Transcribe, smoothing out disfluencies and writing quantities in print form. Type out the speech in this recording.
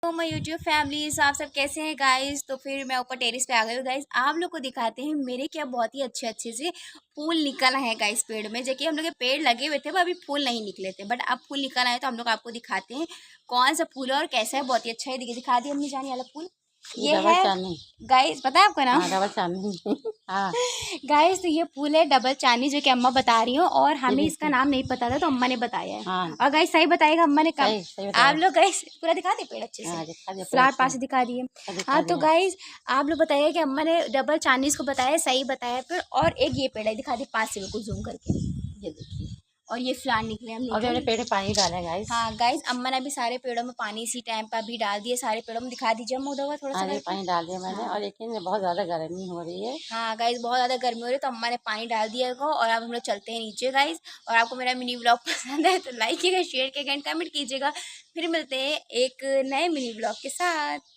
तो मैं YouTube families आप सब कैसे हैं गाइस। तो फिर मैं ऊपर टेरिस पे आ गई हूँ गाइस। आप लोग को दिखाते हैं मेरे क्या बहुत ही अच्छे अच्छे से फूल निकल है गाइस पेड़ में। जो कि हम लोग के पेड़ लगे हुए थे वो अभी फूल नहीं निकले थे, बट अब फूल निकल आए तो हम लोग आपको दिखाते हैं कौन सा फूल है और कैसा है। बहुत ही अच्छा है, देखिए दिखा दी हमने जाने वाला फूल ये ये डबल है चांदनी। गाइस। पता है आपका नाम? हाँ, डबल चांदनी। हाँ, गाइस तो ये फूल है डबल चांदनी, जो कि अम्मा बता रही हो, और ये हमें इसका देखिए। नाम नहीं पता था तो अम्मा ने बताया है। हाँ, और गाइस सही बताएगा अम्मा ने कहा। सही सही आप बताया। लोग गाइस पूरा दिखा दे पेड़ अच्छे से, हाँ, दिखा दिया पेड़ फ्लावर अच्छे पास से। से दिखा दिए। सब दिखा हाँ तो दिया। गाइस आप लोग बताइए कि अम्मा ने डबल चांदनी को बताया, सही बताया पेड़। और एक ये पेड़ है, दिखा दी पास से बिल्कुल जूम करके, ये देखिए। और ये फ्लावर निकले हम अभी लेके हमने आई। पेड़ में पानी डाला है गाइस। हाँ गाइस अम्मा ने भी सारे पेड़ों में पानी इसी टाइम पर भी डाल दिए। सारे पेड़ों में दिखा दीजिए अम्मा, उधर हुआ थोड़ा सा हाँ, ये करके। पानी डाल दिया मैंने, हाँ और लेकिन बहुत ज़्यादा गर्मी हो रही है। हाँ गाइस बहुत ज़्यादा गर्मी हो रही है तो अम्मा ने पानी डाल दिया है। और अब हम लोग चलते हैं नीचे गाइस। और आपको मेरा मिनी ब्लॉग पसंद है तो लाइक कीजिएगा, शेयर कीजिएगा एंड कमेंट कीजिएगा। फिर मिलते हैं एक नए मिनी ब्लॉग के साथ।